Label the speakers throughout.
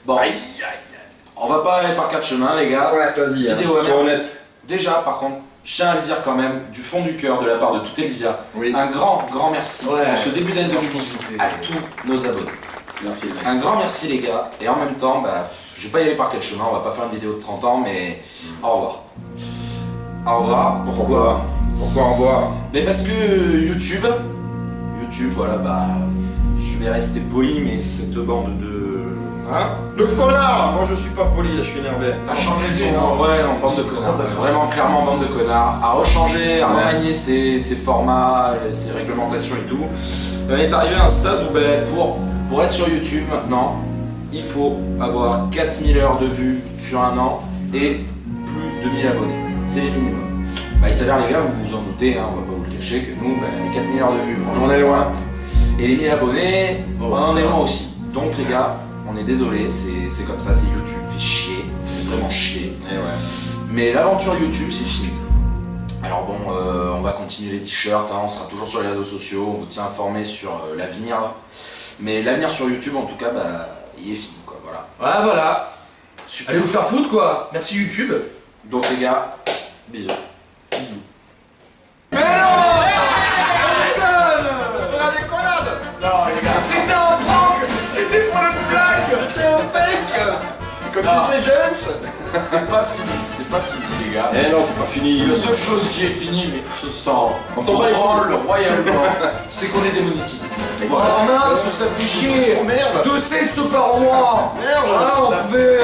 Speaker 1: Bon, on va pas aller par quatre chemins, les gars.
Speaker 2: Ouais, vas-y,
Speaker 1: Vidéo
Speaker 2: sois honnête.
Speaker 1: Déjà, par contre, je tiens à le dire quand même, du fond du cœur, de la part de toute Elvia, un grand merci en ce début d'année 2018 à tous nos abonnés.
Speaker 2: Merci, mec.
Speaker 1: Un grand merci, les gars, et en même temps, je vais pas y aller par quel chemin, on va pas faire une vidéo de 30 ans, mais au revoir. Au revoir.
Speaker 2: Pourquoi au revoir?
Speaker 1: Mais parce que YouTube, voilà, je vais rester poli, mais cette bande de... Hein?
Speaker 2: De connards! Moi je suis pas poli, là je suis énervé.
Speaker 1: A changé son... Ouais, non, bande de connards. Vraiment, clairement, bande de connards. À rechanger, à remanier ses formats, ses réglementations et tout. On est arrivé à un stade où pour être sur YouTube maintenant, il faut avoir 4000 heures de vues sur un an et plus de 1000 abonnés. C'est les minimums. Il s'avère, les gars, vous vous en doutez, hein, on va pas vous le cacher, que nous, les 4000 heures de vues,
Speaker 2: On est loin.
Speaker 1: Et les 1000 abonnés, on en est loin aussi. Donc les gars, on est désolé, c'est comme ça, c'est YouTube, fait chier, fait vraiment chier.
Speaker 2: Et ouais.
Speaker 1: Mais l'aventure YouTube, c'est fini. Alors bon, on va continuer les t-shirts, hein, on sera toujours sur les réseaux sociaux, on vous tient informé sur l'avenir. Mais l'avenir sur YouTube, en tout cas, il est fini, quoi, voilà.
Speaker 3: Ouais, voilà.
Speaker 1: Super.
Speaker 3: Allez vous faire foutre, quoi. Merci YouTube.
Speaker 1: Donc les gars, bisous.
Speaker 3: Mais non!
Speaker 2: On a des connards!
Speaker 1: Non les gars,
Speaker 3: C'était un prank! C'était pour le blague!
Speaker 2: C'était un fake! Comme disent les jeunes!
Speaker 1: c'est pas fini les gars.
Speaker 2: Eh non, c'est pas fini.
Speaker 1: La seule chose qui est finie, mais ce sent
Speaker 2: On s'en bat les couilles.
Speaker 1: royalement, c'est qu'on est démonétisé.
Speaker 3: Oh mince, ça fait chier!
Speaker 2: Oh merde!
Speaker 3: 2 cents se part en moi!
Speaker 2: Merde!
Speaker 3: Ah, on pouvait...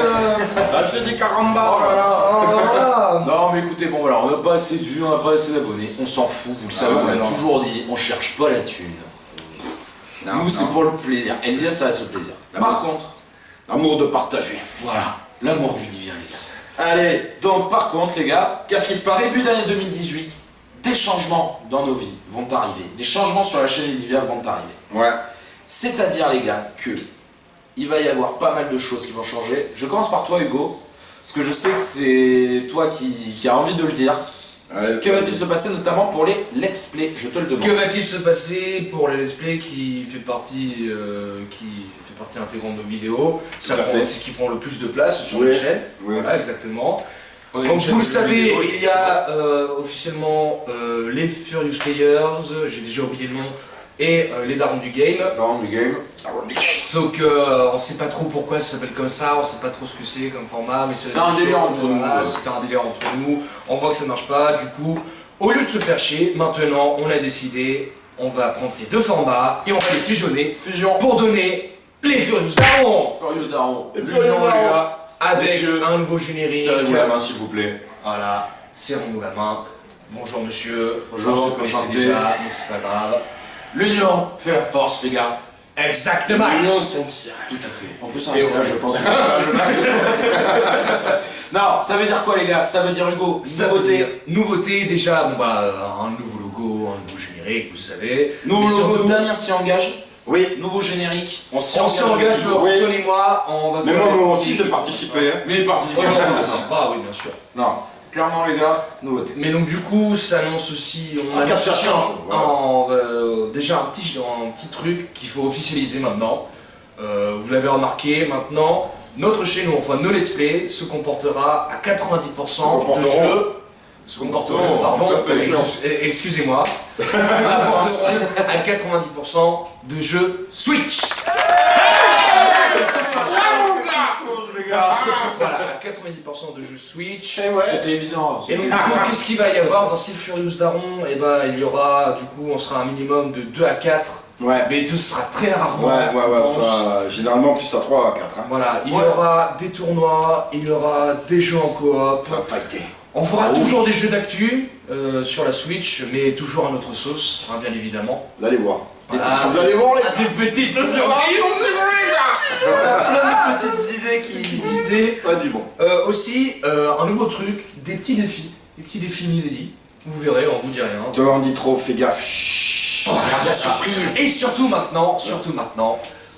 Speaker 2: Acheter des carambas!
Speaker 1: Oh là là.
Speaker 3: voilà.
Speaker 1: Non mais écoutez, bon voilà, on n'a pas assez de vues, on n'a pas assez d'abonnés, on s'en fout, vous le savez, on l'a
Speaker 2: non.
Speaker 1: toujours dit, on cherche pas la thune.
Speaker 2: Non,
Speaker 1: Nous c'est
Speaker 2: non.
Speaker 1: pour le plaisir, Elvia ça reste le plaisir. Par contre,
Speaker 2: Amour de partager.
Speaker 1: voilà, l'amour d'Elvia les gars.
Speaker 2: Allez,
Speaker 1: Donc par contre les gars,
Speaker 2: qu'est-ce qui se passe?
Speaker 1: début d'année 2018, des changements dans nos vies vont arriver, des changements sur la chaîne Elvia vont arriver.
Speaker 2: Ouais.
Speaker 1: C'est-à-dire les gars que il va y avoir pas mal de choses qui vont changer. Je commence par toi Hugo, parce que je sais que c'est toi qui as envie de le dire.
Speaker 2: Allez,
Speaker 1: Que va-t-il se passer notamment pour les let's play? Je te le demande.
Speaker 3: Que va-t-il se passer pour les let's play qui fait partie intégrante de nos vidéos?
Speaker 2: Tout à fait.
Speaker 3: C'est ce qui prend le plus de place sur
Speaker 2: Oui.
Speaker 3: la chaîne.
Speaker 2: Oui.
Speaker 3: Voilà, exactement.
Speaker 1: On est une
Speaker 3: Comme
Speaker 1: chaîne
Speaker 3: vous le
Speaker 1: de
Speaker 3: savez,
Speaker 1: vidéos,
Speaker 3: il y a officiellement les Furious Players, j'ai déjà oublié le nom, et les Darons du Game.
Speaker 1: Dans du game.
Speaker 3: Sauf que on sait pas trop pourquoi ça s'appelle comme ça, on sait pas trop ce que c'est comme format, mais
Speaker 1: C'est un délire entre nous.
Speaker 3: C'était un délire entre nous, on voit que ça marche pas, du coup, au lieu de se faire chier, maintenant on a décidé, on va prendre ces deux formats et on va les fusionner
Speaker 1: Fusion.
Speaker 3: pour donner les Furious Darons
Speaker 1: Furious Daron.
Speaker 2: Et
Speaker 1: Fusion,
Speaker 2: Furious
Speaker 1: les
Speaker 2: Daron.
Speaker 1: gars.
Speaker 3: avec
Speaker 1: Messieurs,
Speaker 3: un nouveau générique.
Speaker 1: serrez-vous la main s'il vous plaît.
Speaker 3: Voilà, serrons-nous la main. Bonjour monsieur.
Speaker 1: Bonjour,
Speaker 3: On se connaissait
Speaker 1: enchanté.
Speaker 3: déjà, mais c'est pas grave.
Speaker 1: L'union fait la force les gars.
Speaker 3: Exactement.
Speaker 1: Tout à fait. On peut s'arrêter là je pense. Non, ça veut dire quoi les gars? Ça veut dire Hugo,
Speaker 3: Ça veut
Speaker 1: nouveauté.
Speaker 3: dire nouveauté déjà, un nouveau logo, un nouveau générique, vous savez.
Speaker 1: Nouveau
Speaker 3: Mais
Speaker 1: logo,
Speaker 3: surtout,
Speaker 1: Damien s'y engage.
Speaker 2: Oui.
Speaker 1: Nouveau générique. On s'y
Speaker 3: on s'engage,
Speaker 2: Oui.
Speaker 3: Antoine et moi, on va
Speaker 2: Mais
Speaker 3: faire...
Speaker 2: moi aussi, je vais participer. Hein.
Speaker 1: Mais il participe.
Speaker 3: Ouais, on participera, oui bien sûr.
Speaker 1: Non, clairement les gars, nouveauté.
Speaker 3: Mais donc du coup, ça annonce aussi... On
Speaker 2: Un
Speaker 3: annonce
Speaker 2: casse
Speaker 3: aussi
Speaker 2: charge, voilà.
Speaker 3: déjà un petit truc qu'il faut officialiser maintenant. Vous l'avez remarqué, maintenant, notre chaîne, enfin nos let's play, se comportera à 90% de jeux... Se comporteront, pardon,
Speaker 2: tout à fait,
Speaker 3: excusez-moi, se comporteront à 90% de jeux Switch. Voilà, à 90% de jeux Switch.
Speaker 1: C'était évident.
Speaker 3: Et donc du coup, qu'est-ce qu'il va y avoir dans ces Furious Daron? Et ben, il y aura, du coup, on sera un minimum de 2 à 4,
Speaker 2: Ouais.
Speaker 3: mais 2 sera très rarement.
Speaker 2: Ouais,
Speaker 3: je
Speaker 2: ouais,
Speaker 3: pense.
Speaker 2: ça, généralement plus à 3 à 4. Hein.
Speaker 3: Voilà, il y
Speaker 1: Ouais.
Speaker 3: aura des tournois, il y aura des jeux en coop.
Speaker 2: Ça va pas été.
Speaker 3: On fera
Speaker 1: Ah oui.
Speaker 3: toujours des jeux d'actu sur la Switch, mais toujours à notre sauce, hein, bien évidemment.
Speaker 2: Vous allez voir.
Speaker 3: Voilà.
Speaker 2: Vous allez voir les.
Speaker 3: Ah, des petites surprises.
Speaker 1: Plein de petites idées qui...
Speaker 3: Petites idées.
Speaker 2: Ça du bon.
Speaker 3: Aussi, un nouveau truc, des petits défis inédits. Vous verrez, on vous dit rien.
Speaker 2: Tu en dis trop, fais gaffe. Chut.
Speaker 1: Regarde la surprise.
Speaker 3: Et surtout maintenant,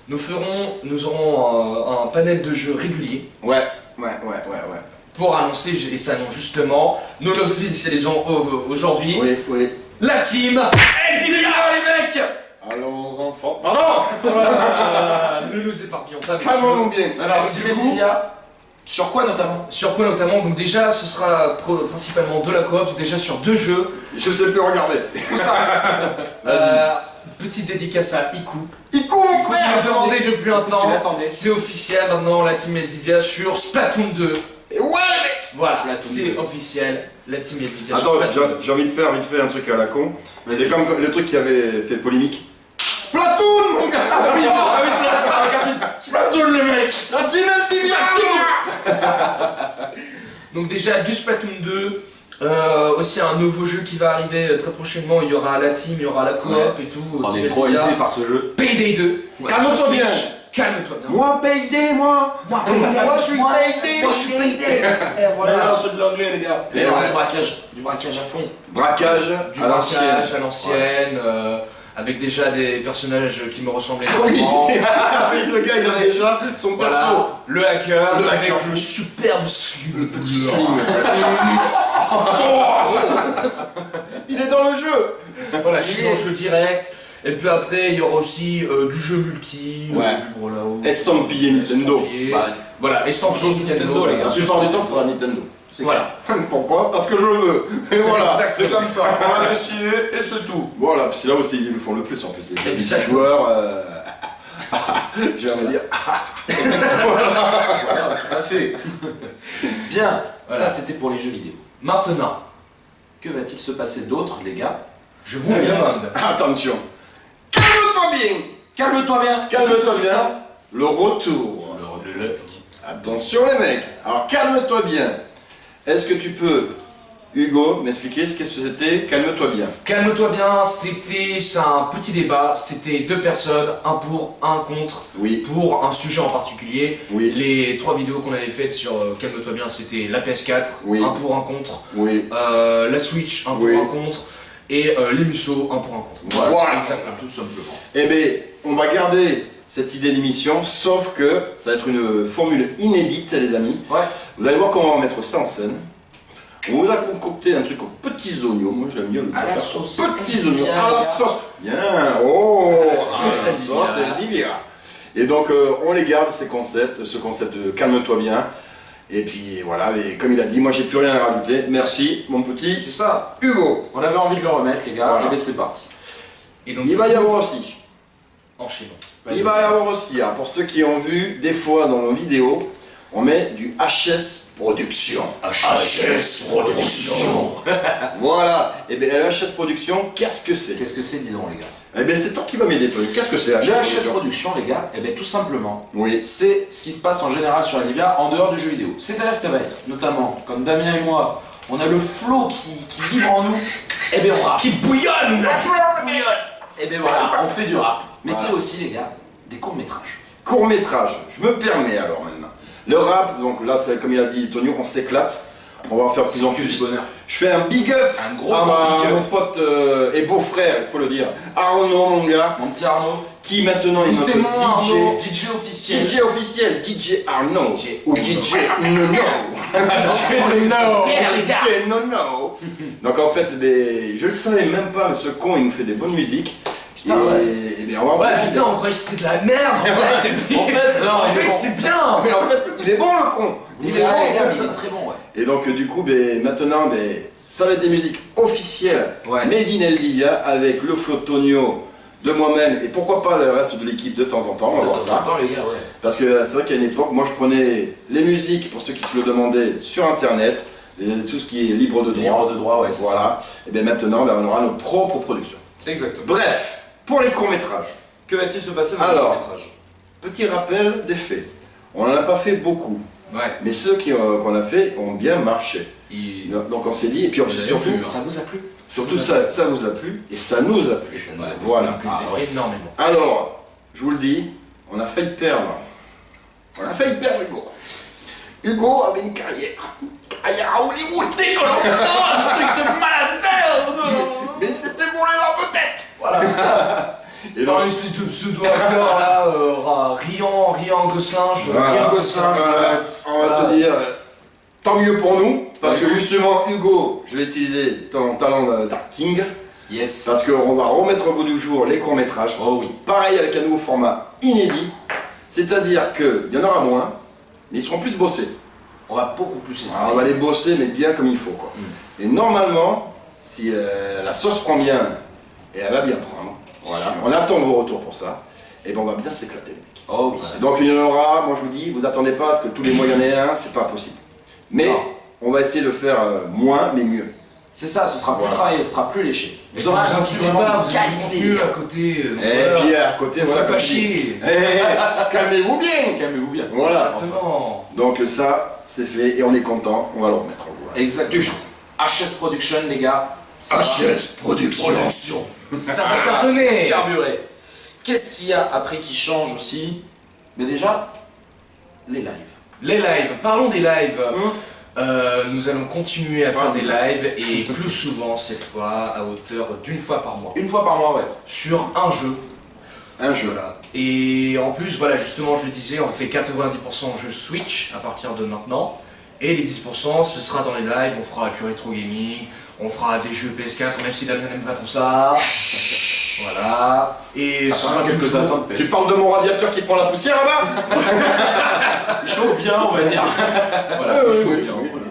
Speaker 3: nous aurons un panel de jeux régulier
Speaker 2: Ouais.
Speaker 3: pour annoncer, et ça annonce justement, nous l'officialisons aujourd'hui,
Speaker 2: Oui.
Speaker 3: la team Elvia les mecs.
Speaker 2: Allons enfants. Pardon.
Speaker 3: Ne nous éparpillons pas.
Speaker 2: Calmons-nous bien.
Speaker 1: Alors,
Speaker 3: du
Speaker 1: Team
Speaker 3: coup-
Speaker 1: Elvivia, sur quoi notamment?
Speaker 3: Sur quoi notamment? Donc déjà, ce sera principalement de la coop, déjà sur 2 jeux.
Speaker 2: Je sais plus regarder.
Speaker 1: Où ça?
Speaker 3: Petite dédicace à Iku.
Speaker 2: Ico, mon
Speaker 3: Iku
Speaker 2: frère.
Speaker 3: qui m'a demandé depuis un
Speaker 1: Tu
Speaker 3: temps.
Speaker 1: l'attendais.
Speaker 3: C'est officiel maintenant, la team Elvivia sur Splatoon 2.
Speaker 2: Et ouais, les mecs.
Speaker 3: Voilà,
Speaker 1: Splatoon
Speaker 3: c'est
Speaker 1: 2.
Speaker 3: officiel, la team Elvivia sur
Speaker 2: Attends,
Speaker 3: Splatoon.
Speaker 2: j'ai envie de faire vite fait un truc à la con.
Speaker 1: Vas-y.
Speaker 2: C'est comme le truc qui avait fait polémique. Splatoon, mon gars.
Speaker 1: Ah oui, c'est vrai, ça regarde. Splatoon le mec.
Speaker 2: La team Elvivia.
Speaker 3: Donc déjà du Splatoon 2, aussi un nouveau jeu qui va arriver très prochainement, il y aura la team, il y aura la coop
Speaker 1: Ouais.
Speaker 3: et tout.
Speaker 1: On
Speaker 3: Team
Speaker 1: est trop
Speaker 3: Elvivia.
Speaker 1: aidé par ce jeu.
Speaker 3: Payday 2.
Speaker 2: Calme-toi
Speaker 3: Sur
Speaker 2: bien.
Speaker 3: Switch. Calme-toi bien.
Speaker 2: Moi, Payday, moi. Moi, je suis Payday.
Speaker 1: Moi je suis payé. Voilà, c'est de l'anglais les gars.
Speaker 2: Et
Speaker 1: Et
Speaker 2: ouais.
Speaker 1: du braquage à fond.
Speaker 2: Braquage
Speaker 3: Du
Speaker 2: à l'ancienne.
Speaker 3: braquage à l'ancienne, avec déjà des personnages qui me ressemblaient
Speaker 2: Oui.
Speaker 3: énormément.
Speaker 2: Le gars, il a déjà son perso.
Speaker 3: Voilà. Le hacker,
Speaker 2: Le
Speaker 3: avec
Speaker 2: hacker.
Speaker 3: le superbe slim, le petit
Speaker 2: Slim. Il est dans le jeu.
Speaker 3: Voilà, je suis dans le jeu direct. Et puis après, il y aura aussi du jeu multi,
Speaker 1: Ouais.
Speaker 3: du Brawlhalla,
Speaker 2: Estampillé Nintendo.
Speaker 3: estampillé.
Speaker 2: Bah,
Speaker 3: Voilà, estampillé Nintendo, les
Speaker 2: la
Speaker 3: gars.
Speaker 2: plupart du temps, ça sera Nintendo.
Speaker 3: Voilà.
Speaker 2: Pourquoi? Parce que je le veux. Et voilà.
Speaker 1: C'est comme ça, on a décidé et c'est tout.
Speaker 2: Voilà, puis c'est là où ils le font le plus en plus. Les
Speaker 3: Exactement.
Speaker 2: joueurs, j'ai envie de dire.
Speaker 1: Voilà, tout à fait. Bien,
Speaker 3: Voilà.
Speaker 1: ça c'était pour les jeux vidéo.
Speaker 3: Maintenant,
Speaker 1: Que va-t-il se passer d'autre, les gars?
Speaker 3: je vous demande.
Speaker 2: Attention. Calme-toi bien.
Speaker 1: Calme-toi bien.
Speaker 2: Calme-toi
Speaker 1: Qu'est-ce que c'est
Speaker 2: bien.
Speaker 1: ça
Speaker 2: Le retour. Attention les mecs. Alors calme-toi bien. Est-ce que tu peux, Hugo, m'expliquer ce que c'était? Calme-toi bien.
Speaker 3: Calme-toi bien, c'est un petit débat, c'était 2 personnes, un pour, un contre,
Speaker 2: Oui,
Speaker 3: pour un sujet en particulier.
Speaker 2: oui,
Speaker 3: Les 3 vidéos qu'on avait faites sur Calme-toi bien, c'était la PS4,
Speaker 2: Oui.
Speaker 3: un pour, un contre,
Speaker 2: oui.
Speaker 3: la Switch, un pour,
Speaker 2: Oui.
Speaker 3: un contre, et les Musso, un pour, un contre.
Speaker 2: Voilà.
Speaker 3: Exactement.
Speaker 1: Tout simplement.
Speaker 2: Eh bien, on va garder cette idée d'émission, sauf que ça va être une formule inédite, les amis.
Speaker 1: Ouais.
Speaker 2: Vous allez voir comment on va mettre ça en scène. On vous a concocté un truc aux petits oignons, moi j'aime bien le
Speaker 1: À la
Speaker 2: faire.
Speaker 1: sauce.
Speaker 2: Petits oignons,
Speaker 1: Bien,
Speaker 2: à la
Speaker 1: les gars.
Speaker 2: sauce. Bien, oh,
Speaker 3: À la sauce
Speaker 2: Elvivia. Et donc on les garde ces concepts, ce concept de calme-toi bien. Et puis voilà, et comme il a dit, moi j'ai plus rien à rajouter. Merci mon petit
Speaker 1: C'est ça.
Speaker 2: Hugo.
Speaker 1: On avait envie de le remettre, les gars.
Speaker 2: Voilà.
Speaker 1: Et bien c'est parti.
Speaker 3: Et donc,
Speaker 2: Il va y avoir aussi.
Speaker 3: enchaînons.
Speaker 2: Il va y avoir aussi, hein, pour ceux qui ont vu, des fois dans nos vidéos, on met du HS Production.
Speaker 1: HS Production.
Speaker 2: Voilà. Et bien le HS Production, qu'est-ce que c'est?
Speaker 1: Qu'est-ce que c'est, dis donc, les gars?
Speaker 2: Eh bien c'est toi qui vas m'aider, toi. Qu'est-ce que c'est
Speaker 1: Le HS
Speaker 2: Production?
Speaker 1: Production, les gars, et bien tout simplement,
Speaker 2: Oui.
Speaker 1: c'est ce qui se passe en général sur Elvivia en dehors du jeu vidéo. C'est-à-dire que ça va être, notamment, comme Damien et moi, on a le flow qui vibre en nous, et bien on rappe.
Speaker 3: Qui bouillonne.
Speaker 1: Et bien voilà, on fait du rap. Mais
Speaker 2: Voilà.
Speaker 1: c'est aussi, les gars, des courts-métrages.
Speaker 2: Court-métrage. Je me permets alors maintenant. Le rap, donc là, c'est comme il a dit Tonio, on s'éclate. On va en faire plus en
Speaker 1: Que
Speaker 2: plus.
Speaker 1: du bonheur.
Speaker 2: Je fais un big up
Speaker 1: Un gros
Speaker 2: à
Speaker 1: big
Speaker 2: mon
Speaker 1: up.
Speaker 2: pote et beau-frère, il faut le dire, Arnaud, mon gars,
Speaker 1: Mon petit Arnaud.
Speaker 2: qui maintenant il
Speaker 1: T'es
Speaker 2: m'appelle
Speaker 1: mon Arnaud,
Speaker 2: DJ.
Speaker 1: DJ officiel.
Speaker 2: DJ officiel, DJ Arnaud.
Speaker 3: DJ
Speaker 2: Ou DJ Nono.
Speaker 3: No.
Speaker 2: DJ Nono. Donc en fait, mais, je le savais même pas, mais ce con il nous fait des bonnes musiques.
Speaker 1: Putain, ouais.
Speaker 2: Et bien, on va
Speaker 3: Ouais, putain, on croyait que c'était de la merde en fait. Et puis,
Speaker 2: En fait,
Speaker 1: Non,
Speaker 3: en
Speaker 1: il est
Speaker 3: fait,
Speaker 1: bon.
Speaker 3: c'est bien.
Speaker 2: mais en fait, il est bon le con.
Speaker 1: Il
Speaker 2: Il
Speaker 1: est
Speaker 2: est
Speaker 1: bon, les gars,
Speaker 2: bon.
Speaker 1: mais il est très bon, ouais.
Speaker 2: Et donc du coup, ben, maintenant, ben, ça va être des musiques officielles,
Speaker 1: Ouais.
Speaker 2: made in Elvivia, avec le flow Tonio, de moi-même, et pourquoi pas le reste de l'équipe de temps en temps, on va voir ça.
Speaker 1: Attends, les gars, ouais.
Speaker 2: Parce que c'est vrai qu'à une époque, moi je prenais les musiques, pour ceux qui se le demandaient, sur internet, tout ce qui est libre de droit.
Speaker 1: Libre de droit, ouais, c'est ça.
Speaker 2: Voilà. Et bien maintenant, ben, on aura nos propres productions.
Speaker 1: Exactement.
Speaker 2: Bref, pour les courts-métrages,
Speaker 1: Que va-t-il se passer dans
Speaker 2: Alors.
Speaker 1: le court-métrage?
Speaker 2: petit rappel des faits. On n'en a pas fait beaucoup,
Speaker 3: Ouais.
Speaker 2: mais ceux qu'on a fait ont bien marché. Donc on s'est dit, et puis
Speaker 3: Vous avez
Speaker 2: surtout,
Speaker 3: vu, hein.
Speaker 1: Ça vous a plu?
Speaker 2: surtout ça vous a plu, et ça nous a plu.
Speaker 1: Et ça nous a plu.
Speaker 2: Voilà.
Speaker 3: Ça me plaisait
Speaker 1: Ah, ouais.
Speaker 3: énormément.
Speaker 2: Alors, je vous le dis, on a failli perdre. On a failli perdre Hugo. Hugo avait une carrière. Carrière à Hollywood, décollant.
Speaker 3: Un truc de malade.
Speaker 2: Mais c'était pour les larmes de tête.
Speaker 3: Voilà.
Speaker 2: Et
Speaker 3: Dans
Speaker 2: donc,
Speaker 3: une espèce de pseudo-acteur là, riant Gosselin,
Speaker 2: Voilà.
Speaker 1: Riant Gosselin,
Speaker 2: on va te dire, tant mieux pour nous, parce que justement, Hugo, je vais utiliser ton talent d'acting,
Speaker 1: Yes.
Speaker 2: parce qu'on va remettre au bout du jour les courts-métrages.
Speaker 1: Oh oui.
Speaker 2: Pareil avec un nouveau format inédit. C'est-à-dire qu'il y en aura moins, mais ils seront plus bossés.
Speaker 1: On va beaucoup plus les
Speaker 2: Alors,
Speaker 1: travailler.
Speaker 2: on va les bosser, mais bien comme il faut, quoi. Et normalement, si la sauce prend bien, et elle va bien prendre, voilà, on attend vos retours pour ça, et ben on va bien s'éclater, les mecs.
Speaker 1: Oh oui.
Speaker 2: Donc il y en aura, moi je vous dis, vous attendez pas à ce que tous les mois il y en ait un, c'est pas impossible. Mais
Speaker 1: Non.
Speaker 2: on va essayer de faire moins, mais mieux.
Speaker 1: C'est ça, ce sera plus
Speaker 2: Voilà.
Speaker 1: travaillé, ce sera plus léché.
Speaker 3: Vous
Speaker 1: Vous aurez un
Speaker 3: inquiétez
Speaker 1: contenu
Speaker 3: pas,
Speaker 1: vraiment de
Speaker 3: vous avez du
Speaker 1: qualité.
Speaker 3: contenu à côté.
Speaker 2: Et puis à côté,
Speaker 3: vous
Speaker 2: voilà.
Speaker 3: faites pas
Speaker 2: comme je dis.
Speaker 3: chier.
Speaker 2: Calmez-vous bien.
Speaker 1: Calmez-vous bien.
Speaker 2: Voilà.
Speaker 3: Exactement.
Speaker 2: Donc ça, c'est fait, et on est content, on va le remettre en goût.
Speaker 1: Exactement. HS Production, les gars. Ça
Speaker 2: Production.
Speaker 3: Ça va cartonner.
Speaker 1: carburé. Qu'est-ce qu'il y a après qui change aussi? Mais déjà, les lives.
Speaker 3: Les lives, parlons des lives. Nous allons continuer à faire des lives et plus souvent cette fois à hauteur d'une fois par mois
Speaker 1: Une fois par mois, ouais.
Speaker 3: sur un jeu.
Speaker 2: Un jeu.
Speaker 3: Voilà. Et en plus, voilà, justement, je le disais, on fait 90% jeux Switch à partir de maintenant. Et les 10%, ce sera dans les lives, on fera du rétro gaming, on fera des jeux PS4, même si Damien n'aime pas trop ça. Voilà. Et ce sera
Speaker 1: quelques
Speaker 3: toujours-
Speaker 1: attentes
Speaker 2: Tu parles de mon radiateur qui prend la poussière là-bas?
Speaker 1: Il chauffe bien, on va dire.
Speaker 3: Voilà,
Speaker 2: Oui,
Speaker 3: chaud
Speaker 2: oui,
Speaker 3: bien,
Speaker 2: oui.
Speaker 3: voilà.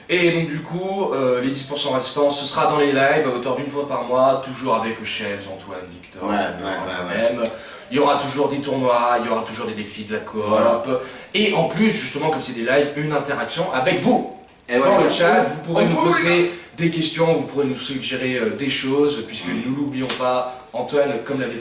Speaker 3: Et donc du coup, les 10% restants, ce sera dans les lives à hauteur d'une fois par mois, toujours avec Chef, Antoine, Victor, moi-même. Il y aura toujours des tournois, il y aura toujours des défis de la coop.
Speaker 1: Voilà.
Speaker 3: Et en plus, justement, comme c'est des lives, une interaction avec vous.
Speaker 1: Et
Speaker 3: Dans
Speaker 1: ouais,
Speaker 3: le chat, vous pourrez
Speaker 2: on
Speaker 3: nous
Speaker 2: pourrait-
Speaker 3: poser des questions, vous pourrez nous suggérer des choses, puisque nous l'oublions pas, Antoine, comme il l'avait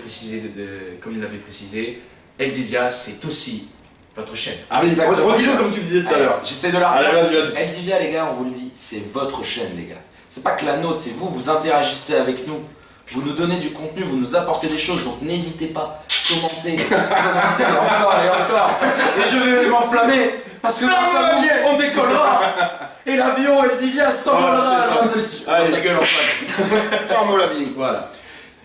Speaker 3: précisé, Eldivia, c'est aussi votre chaîne.
Speaker 2: Ah mais
Speaker 1: Exactement.
Speaker 2: redis-le comme tu me disais tout à l'heure.
Speaker 1: J'essaie de la
Speaker 2: Allez,
Speaker 1: refaire.
Speaker 2: vas-y, vas-y.
Speaker 1: Eldivia, les gars, on vous le dit, c'est votre chaîne, les gars. C'est pas que la nôtre, c'est vous, vous interagissez avec nous. Vous nous donnez du contenu, vous nous apportez des choses, donc n'hésitez pas, commentez, encore et encore. Et je vais m'enflammer, parce que grâce à vous, on décollera. Et l'avion Eldivia s'envolera.
Speaker 2: Allez.
Speaker 1: Ta gueule, Antoine.
Speaker 2: Ferme la bing.
Speaker 3: Voilà.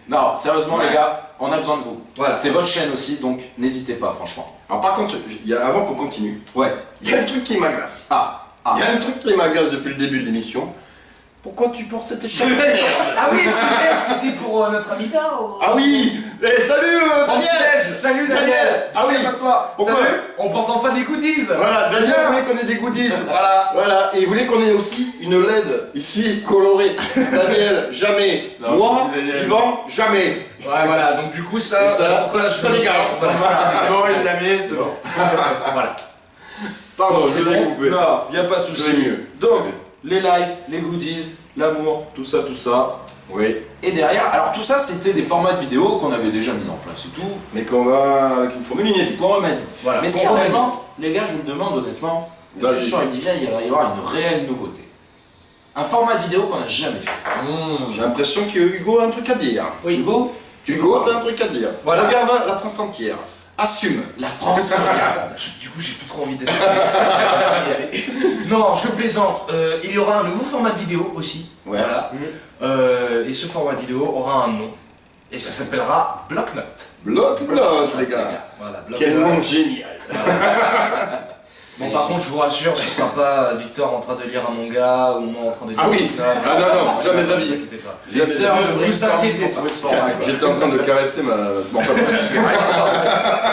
Speaker 1: Non, sérieusement,
Speaker 2: Ouais.
Speaker 1: les gars, on a besoin de vous.
Speaker 3: Voilà.
Speaker 1: C'est votre chaîne aussi, donc n'hésitez pas, franchement.
Speaker 2: Alors par contre, avant qu'on continue,
Speaker 1: Ouais.
Speaker 2: il y a un truc qui m'agace.
Speaker 1: Ah,
Speaker 2: Il y a un truc qui m'agace depuis le début de l'émission. Pourquoi tu portes cette étiquette?
Speaker 3: Ah oui, c'est vrai, c'était pour notre ami là.
Speaker 2: Ah oui. Eh, salut Daniel.
Speaker 3: Salut Daniel.
Speaker 2: Daniel. Ah oui.
Speaker 1: pas toi.
Speaker 2: Pourquoi?
Speaker 3: T'as vu, on porte enfin des goodies.
Speaker 2: Voilà,
Speaker 3: C'est
Speaker 2: Daniel
Speaker 3: bien.
Speaker 2: voulait qu'on ait des goodies.
Speaker 3: Voilà.
Speaker 2: Voilà, et il voulait qu'on ait aussi une LED ici colorée. Daniel, jamais.
Speaker 1: Non,
Speaker 2: Moi,
Speaker 1: petit Daniel.
Speaker 2: vivant, jamais.
Speaker 3: Ouais, voilà, donc du coup, ça.
Speaker 2: Et ça
Speaker 3: je-
Speaker 2: dégage.
Speaker 3: Voilà, ça
Speaker 1: C'est
Speaker 3: dégage.
Speaker 1: bon, il l'a mis, c'est bon.
Speaker 3: Voilà.
Speaker 2: Pardon,
Speaker 1: C'est
Speaker 2: je l'ai
Speaker 1: bon.
Speaker 2: coupé.
Speaker 1: Non, y a pas de souci.
Speaker 2: C'est mieux.
Speaker 1: Donc, les lives, les goodies, l'amour, tout ça, tout ça.
Speaker 2: Oui,
Speaker 1: Et derrière, alors tout ça, c'était des formats de vidéos qu'on avait déjà mis en place et tout.
Speaker 2: mais qu'on va avec une formule inédite.
Speaker 1: Qu'on remet.
Speaker 3: Voilà.
Speaker 1: Mais si
Speaker 3: Qu'on remet.
Speaker 1: réellement, les gars, je vous le demande honnêtement, est-ce que
Speaker 2: Vas-y.
Speaker 1: sur Eldivia, il va y avoir une réelle nouveauté? Un format de vidéo qu'on n'a jamais fait.
Speaker 2: J'ai l'impression que Hugo a un truc à dire.
Speaker 3: Oui.
Speaker 1: Hugo,
Speaker 2: Hugo, t'as un truc à dire.
Speaker 3: Voilà.
Speaker 2: Regarde la France entière. Assume.
Speaker 1: la France regarde.
Speaker 3: Du coup, j'ai plus trop envie d'être. Non, je plaisante. Il y aura un nouveau format de vidéo aussi.
Speaker 2: Ouais.
Speaker 3: Voilà. Et ce format de vidéo aura un nom. Et ça s'appellera Blocknote.
Speaker 2: Bloc, les gars.
Speaker 3: Voilà,
Speaker 2: Quel
Speaker 3: Blocknote.
Speaker 2: nom génial.
Speaker 3: Bon, par contre, je vous rassure, ce sera pas Victor en train de lire un manga ou moi en train de lire
Speaker 2: Ah oui.
Speaker 3: Blocknote.
Speaker 2: Ah non, jamais
Speaker 3: Ne
Speaker 2: d'avis.
Speaker 3: vous inquiétez pas.
Speaker 1: Les sœurs de
Speaker 3: vous
Speaker 1: Brainstorm
Speaker 3: inquiétez
Speaker 1: pour
Speaker 3: pas.
Speaker 1: trouver ce format, quoi.
Speaker 2: J'étais en train de caresser ma. Bon, enfin, bref.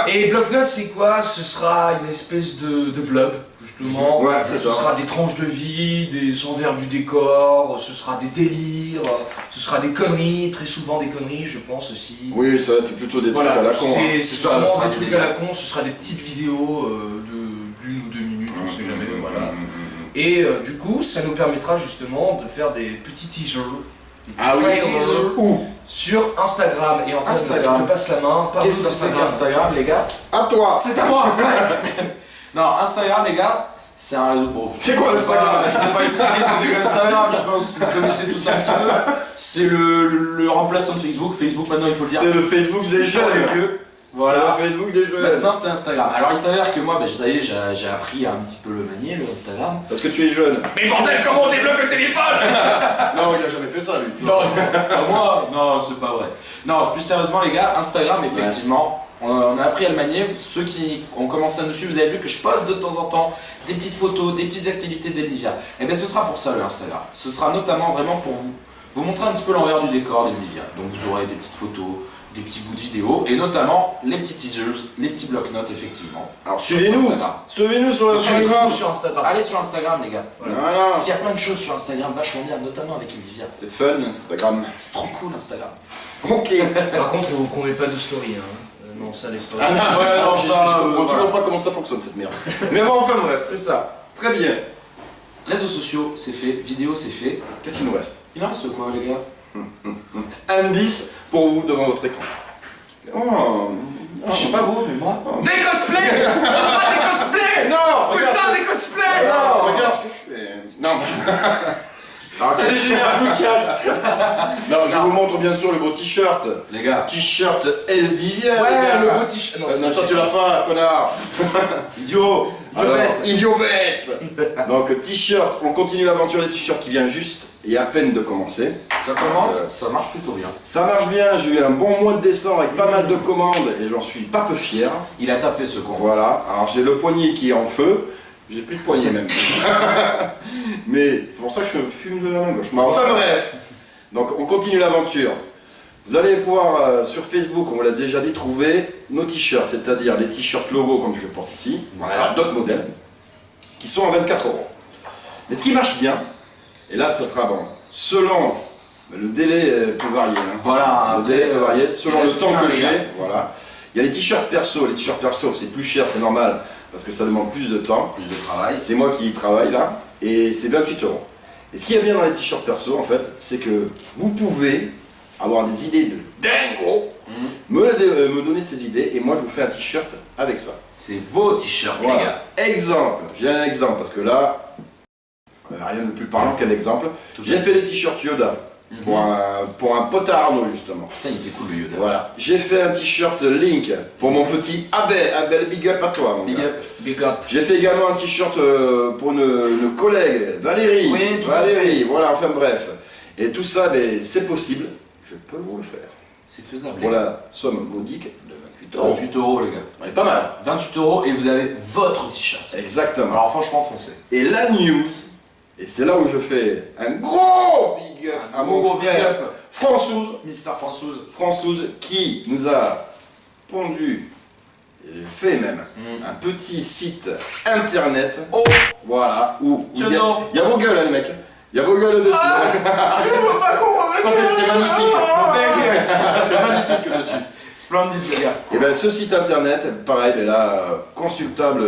Speaker 3: Et Blocknote, c'est quoi? Ce sera une espèce de vlog, justement.
Speaker 2: Ouais, c'est
Speaker 3: Ce
Speaker 2: ça.
Speaker 3: sera des tranches de vie, des envers du décor, ce sera des délires, ce sera des conneries, très souvent des conneries, je pense aussi.
Speaker 2: Oui, ça va être plutôt des trucs
Speaker 3: Voilà,
Speaker 2: à la con. hein.
Speaker 3: c'est
Speaker 1: C'est ça,
Speaker 3: sûrement
Speaker 1: ce sera
Speaker 3: des trucs
Speaker 1: des
Speaker 3: à la con, ce sera des petites vidéos d'une ou deux minutes, on sait jamais, voilà. Et du coup, ça nous permettra justement de faire des petits teasers, des petits
Speaker 2: Ah oui,
Speaker 3: trailers
Speaker 2: Où?
Speaker 3: sur Instagram. Et Antoine,
Speaker 1: Instagram.
Speaker 3: je te passe la main, parle
Speaker 1: Qu'est-ce que c'est qu'Instagram, les gars?
Speaker 2: À toi.
Speaker 1: C'est à moi. Non, Instagram, les gars, c'est un réseau. Bon,
Speaker 2: C'est quoi Instagram?
Speaker 1: je peux pas expliquer ce que c'est qu'Instagram, je pense que vous connaissez tous un petit peu. C'est le remplaçant de Facebook. Facebook, maintenant, il faut le dire.
Speaker 2: C'est le Facebook des
Speaker 1: C'est pas
Speaker 2: jeunes.
Speaker 1: avec eux.
Speaker 2: Voilà.
Speaker 1: Voilà.
Speaker 2: C'est le Facebook des jeunes.
Speaker 1: Maintenant, c'est Instagram. Alors, il s'avère que moi, ça y est, j'ai appris à un petit peu le manier, le Instagram.
Speaker 2: Parce que tu es jeune.
Speaker 3: Mais bordel, comment on débloque le téléphone?
Speaker 2: Non, il a jamais fait ça, lui.
Speaker 3: Non,
Speaker 1: Pas moi. Non, c'est pas vrai. Non, plus sérieusement, les gars, Instagram, effectivement, on a appris à le manier. Ceux qui ont commencé à nous suivre, vous avez vu que je poste de temps en temps des petites photos, des petites activités d'Eldivia. Et bien, ce sera pour ça, le Instagram. Ce sera notamment vraiment pour vous montrer un petit peu l'envers du décor d'Eldivia. Donc, vous aurez des petites photos, des petits bouts de vidéo et notamment les petits teasers, les petits blocs-notes effectivement.
Speaker 2: Alors
Speaker 1: Sur
Speaker 2: suivez-nous
Speaker 1: Instagram.
Speaker 2: Suivez-nous sur Instagram.
Speaker 3: Suivez-nous sur Instagram.
Speaker 1: Allez sur Instagram les gars.
Speaker 2: Voilà.
Speaker 1: Parce qu'il y a plein de choses sur Instagram vachement bien, notamment avec Olivia.
Speaker 2: C'est fun, Instagram.
Speaker 1: C'est trop cool Instagram.
Speaker 2: Ok.
Speaker 3: Par contre, vous ne pas de story. Hein. Non, ça, les stories.
Speaker 1: Ouais, non,
Speaker 2: Je
Speaker 1: ça,
Speaker 2: comprends
Speaker 1: voilà.
Speaker 2: toujours pas comment ça fonctionne cette merde. Mais bon, enfin bref.
Speaker 1: C'est ça.
Speaker 2: Très bien.
Speaker 1: Réseaux sociaux, c'est fait. Vidéo, c'est fait.
Speaker 2: Qu'est-ce qu'il nous reste?
Speaker 1: Il en reste quoi les gars?
Speaker 2: Indice pour vous devant votre écran. Oh.
Speaker 1: Je sais pas vous, mais moi.
Speaker 3: Des cosplays. Ah, des cosplays.
Speaker 2: Non, regarde.
Speaker 3: Putain, des cosplays.
Speaker 2: Non, regarde ce que je fais. Non. Alors,
Speaker 1: Ça dégénère, je me casse.
Speaker 2: non, je vous montre bien sûr le beau t-shirt.
Speaker 1: Les gars,
Speaker 2: T-shirt Eldivia,
Speaker 3: Ouais,
Speaker 2: les gars.
Speaker 3: le beau t-shirt.
Speaker 2: Non, toi tu l'as pas, connard.
Speaker 1: idiot,
Speaker 2: Alors,
Speaker 1: bête.
Speaker 2: idiot bête. Donc t-shirt, on continue l'aventure des t-shirts qui vient juste et à peine de commencer.
Speaker 1: Ça commence, ça marche plutôt bien.
Speaker 2: Ça marche bien, j'ai eu un bon mois de décembre avec pas mal de commandes et j'en suis pas peu fier.
Speaker 1: Il a taffé ce con.
Speaker 2: Voilà, alors j'ai le poignet qui est en feu, j'ai plus de poignet même. Mais c'est pour ça que je fume de la main gauche. Mais enfin bref, donc on continue l'aventure. Vous allez pouvoir sur Facebook, on vous l'a déjà dit, trouver nos t-shirts, c'est-à-dire les t-shirts logo comme je porte ici, voilà, d'autres modèles, qui sont à 24 €. Mais ce qui marche bien, et là ça sera bon, selon le délai peut varier. Hein.
Speaker 1: Voilà,
Speaker 2: Le délai peut varier selon le temps que
Speaker 1: les gars.
Speaker 2: j'ai. Voilà. Il y a les t-shirts perso. Les t-shirts perso, c'est plus cher, c'est normal, parce que ça demande plus de temps.
Speaker 1: Plus de travail.
Speaker 2: C'est moi qui y travaille là, et c'est 28 €. Et ce qui est bien dans les t-shirts perso, en fait, c'est que vous pouvez avoir des idées de dingo, me donner ces idées, et moi je vous fais un t-shirt avec ça.
Speaker 1: C'est vos t-shirts,
Speaker 2: Voilà.
Speaker 1: les gars.
Speaker 2: Exemple, j'ai un exemple, parce que là, rien de plus parlant qu'un exemple. J'ai fait des t-shirts Yoda. Pour un pote à Arnaud justement.
Speaker 1: Putain, il était cool le Yoda.
Speaker 2: Voilà. J'ai fait un t-shirt Link pour mon petit Abel. Abel, big up à toi mon
Speaker 1: Big
Speaker 2: gars.
Speaker 1: up.
Speaker 3: Big up.
Speaker 2: J'ai fait également un t-shirt pour une collègue, Valérie.
Speaker 1: Oui, tout à
Speaker 2: Valérie,
Speaker 1: fait.
Speaker 2: voilà, enfin bref. Et tout ça, ben, c'est possible. Je peux vous le faire.
Speaker 1: C'est faisable.
Speaker 2: Pour
Speaker 1: les gars.
Speaker 2: la somme modique de 28 €.
Speaker 1: 28 € les gars.
Speaker 2: On est pas mal.
Speaker 1: 28 € et vous avez votre t-shirt.
Speaker 2: Exactement.
Speaker 1: Alors franchement, foncez.
Speaker 2: Et la news, et c'est là où je fais un gros big up à mon
Speaker 1: gros big
Speaker 2: frère
Speaker 1: up.
Speaker 2: François.
Speaker 1: Mister Françoise.
Speaker 2: Françoise qui nous a pondu, et fait même,
Speaker 1: Mm.
Speaker 2: un petit site internet,
Speaker 1: Oh,
Speaker 2: voilà, où il
Speaker 1: tiens
Speaker 2: y,
Speaker 1: donc.
Speaker 2: a vos gueules, hein, les mecs, il y a vos gueules dessus.
Speaker 3: Je vois pas comment.
Speaker 2: Quand t'es magnifique,
Speaker 1: mec.
Speaker 2: t'es magnifique dessus.
Speaker 1: Splendide les gars.
Speaker 2: Et ben ce site internet, pareil, ben là, consultable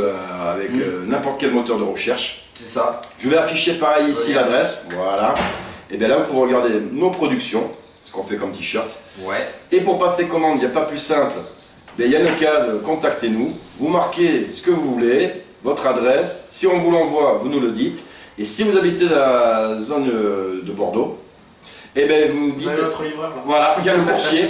Speaker 2: avec n'importe quel moteur de recherche.
Speaker 1: C'est ça.
Speaker 2: Je vais afficher pareil ici
Speaker 1: Regarde.
Speaker 2: l'adresse, voilà. Et bien là, vous pouvez regarder nos productions, ce qu'on fait comme t-shirt.
Speaker 1: Ouais.
Speaker 2: Et pour passer commande, il n'y a pas plus simple. Ben, il y a une case, contactez-nous. Vous marquez ce que vous voulez, votre adresse. Si on vous l'envoie, vous nous le dites. Et si vous habitez la zone de Bordeaux, et ben vous nous
Speaker 1: Vous
Speaker 2: dites,
Speaker 1: avez votre livreur là.
Speaker 2: voilà, il y a le coursier.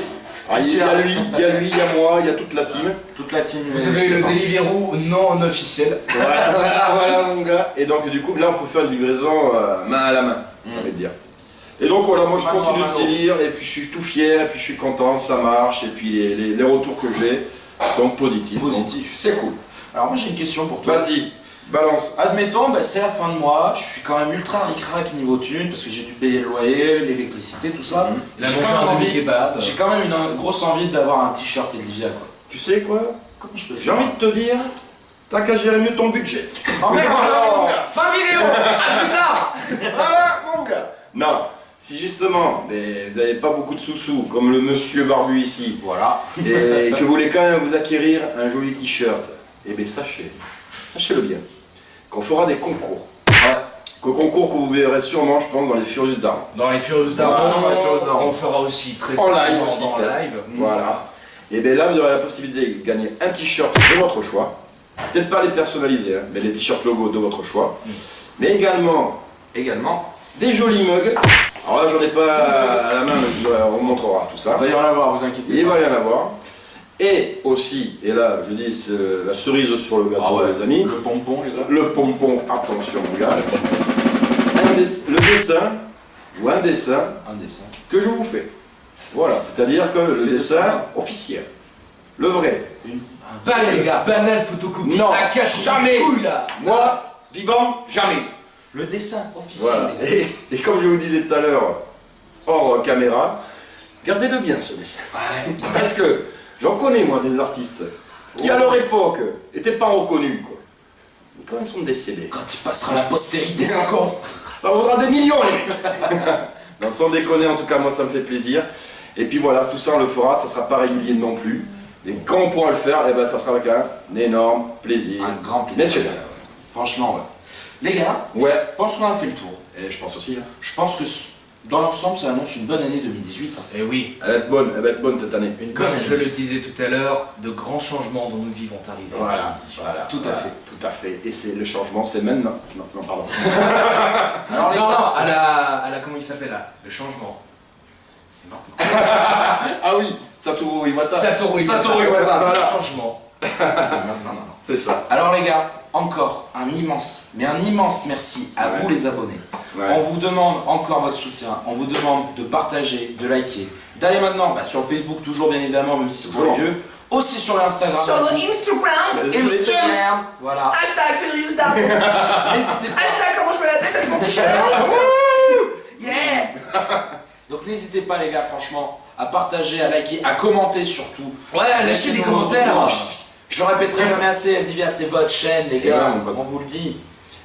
Speaker 2: Alors, il y a lui, il y a lui, il y a moi, il y a toute la team.
Speaker 1: Toute la team.
Speaker 3: Vous avez le Deliveroo non officiel.
Speaker 2: Voilà, voilà mon gars. Et donc du coup, là, on peut faire une livraison main à la main, on va dire. Et donc voilà, moi je
Speaker 1: Mano à
Speaker 2: continue
Speaker 1: mano.
Speaker 2: ce délire, et puis je suis tout fier, et puis je suis content, ça marche, et puis les retours que j'ai sont positifs.
Speaker 1: Positif.
Speaker 2: Donc, c'est cool.
Speaker 1: Alors moi j'ai une question pour toi.
Speaker 2: Vas-y, balance.
Speaker 1: Admettons, bah, c'est la fin de mois, je suis quand même ultra ric-rac niveau thune parce que j'ai dû payer le loyer, l'électricité, tout ça.
Speaker 3: Il a
Speaker 1: J'ai
Speaker 3: mangé
Speaker 1: quand même
Speaker 3: un
Speaker 1: envie-
Speaker 3: demi-kebab.
Speaker 1: J'ai quand même une grosse envie d'avoir un t-shirt Elivia quoi.
Speaker 2: Tu sais quoi?
Speaker 1: Comment je peux
Speaker 2: J'ai
Speaker 1: faire?
Speaker 2: envie de te dire, t'as qu'à gérer mieux ton budget.
Speaker 1: Oh merde alors.
Speaker 3: Fin vidéo. À plus tard.
Speaker 2: Voilà mon gars. Non, si justement, mais vous n'avez pas beaucoup de sous-sous, comme le monsieur barbu ici,
Speaker 1: Voilà.
Speaker 2: et que vous voulez quand même vous acquérir un joli t-shirt, eh bien sachez-le bien, qu'on fera des concours. Concours que vous verrez sûrement, je pense, dans les Furious d'Armes.
Speaker 3: Dans les Furious
Speaker 1: Voilà,
Speaker 3: d'Armes,
Speaker 1: dans les Furious d'Armes.
Speaker 3: on fera aussi très
Speaker 2: En live
Speaker 3: certainement
Speaker 2: aussi,
Speaker 3: en
Speaker 2: peut-être.
Speaker 3: live.
Speaker 2: Voilà. Et bien là, vous aurez la possibilité de gagner un t-shirt de votre choix. Peut-être pas les personnalisés, hein, mais les t-shirts logo de votre choix. Mais également
Speaker 1: Également,
Speaker 2: des jolis mugs. Alors là, j'en ai pas à la main, mais on vous montrera tout ça.
Speaker 1: il va y en avoir, vous inquiétez
Speaker 2: Il
Speaker 1: pas.
Speaker 2: va y en avoir. Et aussi, et là je dis c'est la cerise sur le gâteau,
Speaker 1: Ah ouais,
Speaker 2: les amis,
Speaker 1: le pompon les gars.
Speaker 2: le pompon, attention mon gars, le dessin, ou un dessin
Speaker 1: Un dessin.
Speaker 2: que je vous fais. Voilà, c'est-à-dire que le
Speaker 1: Fais
Speaker 2: dessin
Speaker 1: dessin.
Speaker 2: officiel, le vrai.
Speaker 1: Un
Speaker 3: Pas
Speaker 1: vrai,
Speaker 3: les gars, banal photocopie
Speaker 2: Non,
Speaker 3: à 4
Speaker 2: jamais.
Speaker 3: couilles là.
Speaker 2: Moi, vivant, jamais.
Speaker 1: Le dessin officiel
Speaker 2: Voilà.
Speaker 1: les gars.
Speaker 2: Et comme je vous disais tout à l'heure, hors caméra, Gardez-le bien ce dessin.
Speaker 1: Ouais.
Speaker 2: Parce que j'en connais moi des artistes qui à leur époque étaient pas reconnus quoi. Mais quand ils sont décédés,
Speaker 1: Quand tu passeras la postérité, c'est con.
Speaker 2: ça vaudra des millions les mecs. Non, sans déconner, en tout cas moi ça me fait plaisir. Et puis voilà, tout ça on le fera, ça sera pas régulier non plus. Et quand on pourra le faire, eh ben, ça sera avec un énorme plaisir.
Speaker 1: Un grand plaisir.
Speaker 2: Bien sûr.
Speaker 1: Franchement, ouais. Les gars,
Speaker 2: Ouais.
Speaker 1: je pense qu'on a fait le tour.
Speaker 2: Et je pense aussi. Hein.
Speaker 1: Je pense que dans l'ensemble, ça annonce une bonne année 2018. hein.
Speaker 3: Et oui,
Speaker 2: Elle va être bonne cette année.
Speaker 1: Une
Speaker 3: comme
Speaker 1: bonne
Speaker 3: je
Speaker 1: année.
Speaker 3: le disais tout à l'heure, de grands changements dont nous vivons arriver.
Speaker 2: Voilà,
Speaker 1: Tout à fait.
Speaker 2: Tout à fait. Et c'est le changement, c'est maintenant. Non, non, pardon.
Speaker 1: Alors, les
Speaker 3: Non,
Speaker 1: gars,
Speaker 3: non, à la comment il s'appelle là? Le changement. C'est maintenant.
Speaker 2: Ah oui, Satoru Iwata.
Speaker 3: Satoru
Speaker 1: Satoru Iwata,
Speaker 3: Iwata,
Speaker 2: voilà.
Speaker 3: le changement.
Speaker 1: c'est maintenant.
Speaker 2: C'est ça.
Speaker 1: Alors les gars, encore un immense merci à
Speaker 2: Ouais.
Speaker 1: vous les abonnés.
Speaker 2: Ouais.
Speaker 1: On vous demande encore votre soutien, on vous demande de partager, de liker, d'aller maintenant sur le Facebook toujours bien évidemment, même si c'est pour les
Speaker 2: Toujours.
Speaker 1: vieux, aussi sur l'Instagram.
Speaker 4: Sur le Instagram,
Speaker 1: Instagram, voilà.
Speaker 4: hashtag Furious Dark,
Speaker 1: N'hésitez pas.
Speaker 4: hashtag comment je mets la tête avec mon t-shirt.
Speaker 1: Yeah. Donc n'hésitez pas les gars, franchement, à partager, à liker, à commenter surtout.
Speaker 3: Ouais, lâchez des commentaires.
Speaker 1: Je le répéterai jamais assez, FDVA c'est votre chaîne les
Speaker 2: Ouais,
Speaker 1: gars,
Speaker 2: mon pote.
Speaker 1: on vous le dit.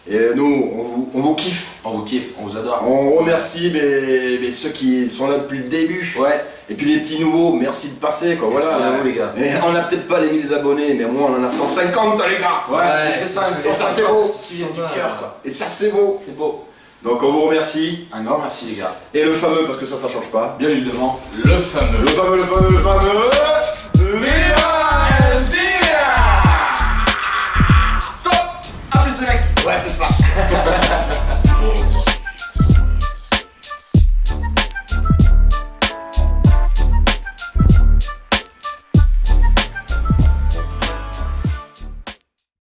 Speaker 2: Et nous, on vous kiffe.
Speaker 1: On vous kiffe, on vous adore.
Speaker 2: On remercie mais ceux qui sont là depuis le début.
Speaker 1: Ouais,
Speaker 2: Et puis les petits nouveaux, merci de passer quoi.
Speaker 1: merci
Speaker 2: Voilà.
Speaker 1: à vous les gars.
Speaker 2: Et on n'a peut-être pas les 1000 abonnés, mais au moins on en a 150 les gars.
Speaker 1: Ouais,
Speaker 3: Ouais,
Speaker 1: c'est ça,
Speaker 3: c'est
Speaker 2: ça, c'est beau.
Speaker 1: C'est qui vient du cœur quoi.
Speaker 2: Et ça c'est beau.
Speaker 1: C'est beau.
Speaker 2: Donc on vous remercie.
Speaker 1: Un grand merci les gars.
Speaker 2: Et le fameux, parce que ça change pas.
Speaker 1: Bien évidemment.
Speaker 3: Le fameux.
Speaker 2: Le fameux.